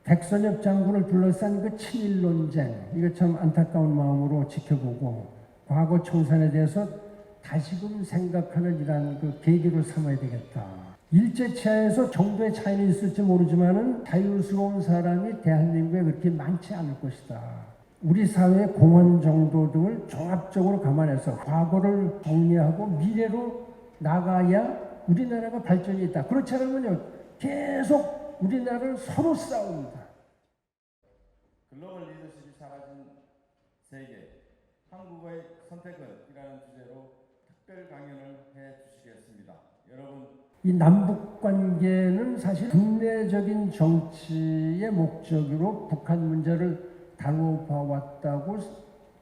백선엽 장군을 둘러싼 그 친일 논쟁, 이거 참 안타까운 마음으로 지켜보고 과거 청산에 대해서 다시금 생각하는 이러한 그 계기로 삼아야 되겠다. 일제치하에서 정도의 차이는 있을지 모르지만은 자유스러운 사람이 대한민국에 그렇게 많지 않을 것이다. 우리 사회의 공헌 정도 등을 종합적으로 감안해서 과거를 정리하고 미래로 나가야 우리나라가 발전이 있다. 그렇지 않으면요, 계속 우리나라를 서로 싸웁니다. 글로벌 리더십이 사라진 세계, 한국의 선택은 이라는 주제로 특별 강연을 해 주시겠습니다. 여러분, 이 남북 관계는 사실 국내적인 정치의 목적으로 북한 문제를 다뤄봐왔다고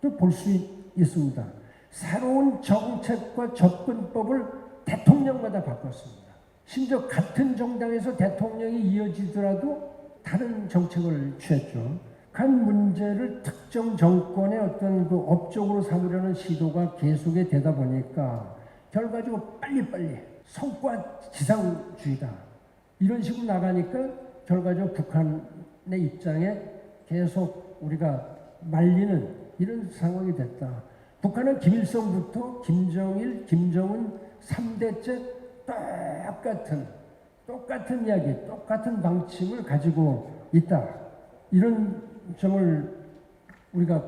또 볼 수 있습니다. 새로운 정책과 접근법을 대통령마다 바꿨습니다. 심지어 같은 정당에서 대통령이 이어지더라도 다른 정책을 취했죠. 북한 문제를 특정 정권의 어떤 그 업적으로 삼으려는 시도가 계속이 되다 보니까 결과적으로 빨리빨리 성과 지상주의다. 이런 식으로 나가니까 결과적으로 북한의 입장에 계속 우리가 말리는 이런 상황이 됐다. 북한은 김일성부터 김정일, 김정은 3대째 똑같은 이야기, 똑같은 방침을 가지고 있다. 이런 점을 우리가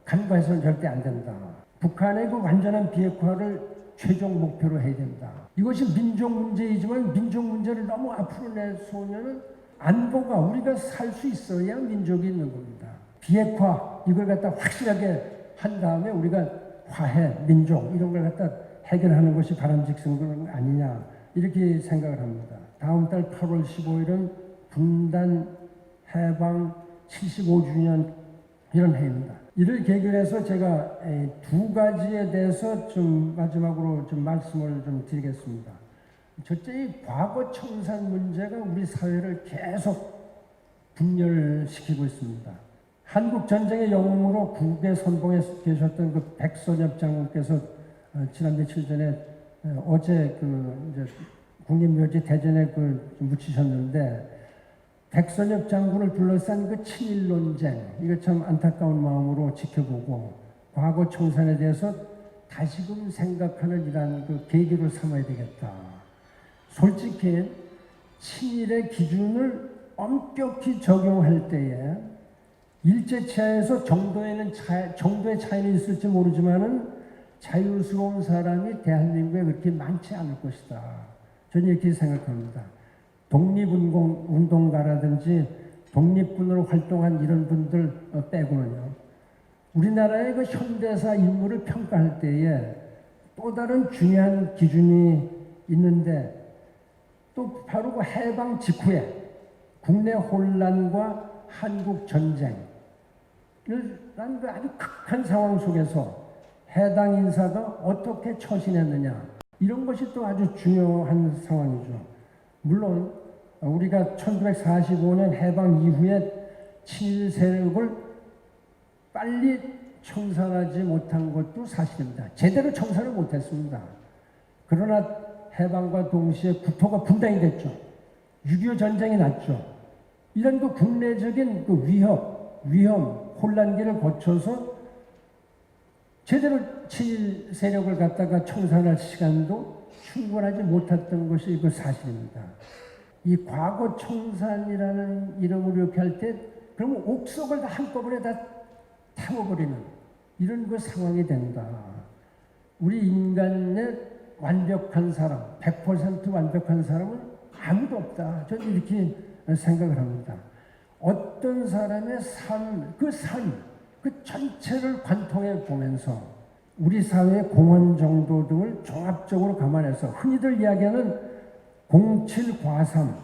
간과해서는 절대 안 된다. 북한의 그 완전한 비핵화를 최종 목표로 해야 된다. 이것이 민족 문제이지만 민족 문제를 너무 앞으로 내서는 안보가 우리가 살 수 있어야 민족이 있는 겁니다. 비핵화 이걸 갖다 확실하게 한 다음에 우리가 화해, 민족 이런 걸 갖다 해결하는 것이 바람직한 것 아니냐 이렇게 생각을 합니다. 다음 달 8월 15일은 분단 해방 75주년 이런 해입니다. 이를 계기로 해서 제가 두 가지에 대해서 좀 마지막으로 좀 말씀을 좀 드리겠습니다. 첫째, 이 과거 청산 문제가 우리 사회를 계속 분열시키고 있습니다. 한국 전쟁의 영웅으로 국외 선봉에 계셨던 그 백선엽 장군께서 지난 며칠 전에 어제 그 이제 국립묘지 대전에 그 묻히셨는데 백선엽 장군을 둘러싼 그 친일 논쟁, 이거 참 안타까운 마음으로 지켜보고 과거 청산에 대해서 다시금 생각하는 이러한 그 계기로 삼아야 되겠다. 솔직히 친일의 기준을 엄격히 적용할 때에 일제치하에서 정도의 차이는 있을지 모르지만은 자유스러운 사람이 대한민국에 그렇게 많지 않을 것이다. 저는 이렇게 생각합니다. 독립운동가라든지 독립군으로 활동한 이런 분들 빼고는요. 우리나라의 그 현대사 인물을 평가할 때에 또 다른 중요한 기준이 있는데 또 바로 그 해방 직후에 국내 혼란과 한국 전쟁을 난 그 아주 극한 상황 속에서 해당 인사가 어떻게 처신했느냐 이런 것이 또 아주 중요한 상황이죠. 물론 우리가 1945년 해방 이후에 친일 세력을 빨리 청산하지 못한 것도 사실입니다. 제대로 청산을 못했습니다. 그러나 해방과 동시에 국토가 분단이 됐죠. 6.25 전쟁이 났죠. 이런 그 국내적인 그 위험, 혼란기를 거쳐서 제대로 친일 세력을 갖다가 청산할 시간도 충분하지 못했던 것이 그 사실입니다. 이 과거 청산이라는 이름으로 이렇게 할 때 그러면 옥석을 다 한꺼번에 다 태워버리는 이런 그 상황이 된다. 우리 인간의 완벽한 사람, 100% 완벽한 사람은 아무도 없다. 저는 이렇게 생각을 합니다. 어떤 사람의 삶, 그 전체를 관통해 보면서 우리 사회의 공헌 정도 등을 종합적으로 감안해서 흔히들 이야기하는 07과삼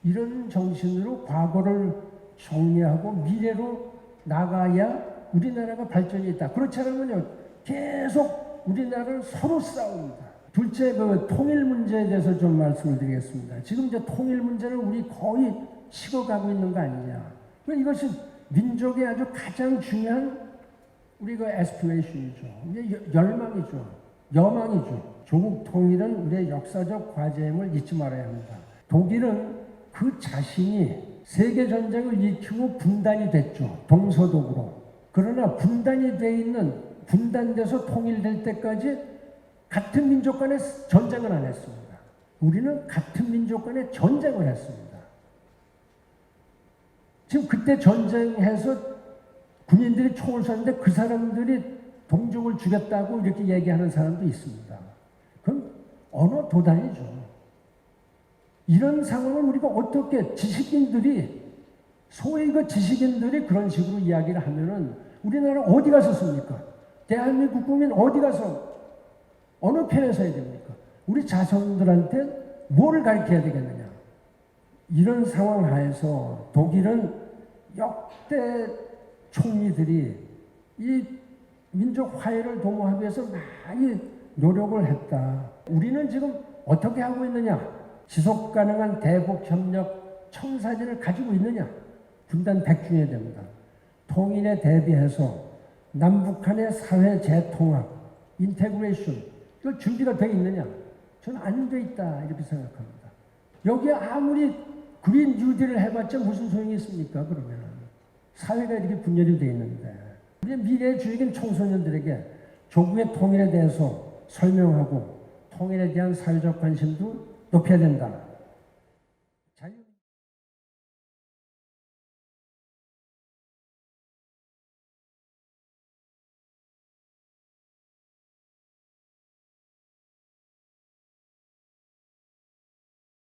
이런 정신으로 과거를 정리하고 미래로 나가야 우리나라가 발전이 있다. 그렇지 않으면요, 계속 우리나라를 서로 싸웁니다. 둘째, 그 통일 문제에 대해서 좀 말씀을 드리겠습니다. 지금 이제 통일 문제를 우리 거의 식어가고 있는 거 아니냐. 이것이 민족의 아주 가장 중요한 우리 그 에스피레이션이죠. 열망이죠. 여망이죠. 조국 통일은 우리의 역사적 과제임을 잊지 말아야 합니다. 독일은 그 자신이 세계 전쟁을 일으키고 분단이 됐죠. 동서독으로. 그러나 분단이 돼 있는 분단돼서 통일될 때까지 같은 민족 간의 전쟁을 안 했습니다. 우리는 같은 민족 간의 전쟁을 했습니다. 지금 그때 전쟁해서 군인들이 총을 쐈는데 그 사람들이 동족을 죽였다고 이렇게 얘기하는 사람도 있습니다. 그건 언어 도단이죠. 이런 상황을 우리가 어떻게 지식인들이 소위 그 지식인들이 그런 식으로 이야기를 하면은 우리나라 어디 가서 씁니까? 대한민국 국민 어디 가서 어느 편에 서야 됩니까? 우리 자손들한테 뭐를 가르쳐야 되겠느냐? 이런 상황 하에서 독일은 역대 총리들이 이 민족 화해를 도모하기 위해서 많이 노력을 했다. 우리는 지금 어떻게 하고 있느냐? 지속 가능한 대북 협력 청사진을 가지고 있느냐? 분단 백중해야 됩니다. 통일에 대비해서 남북한의 사회 재통합, 인테그레이션, 이거 준비가 돼 있느냐? 저는 안 돼 있다 이렇게 생각합니다. 여기에 아무리 그린 뉴딜을 해봤자 무슨 소용이 있습니까? 그러면 사회가 이렇게 분열이 돼 있는데 우리 미래주의적인 청소년들에게 조국의 통일에 대해서 설명하고 통일에 대한 사회적 관심도 높여야 된다.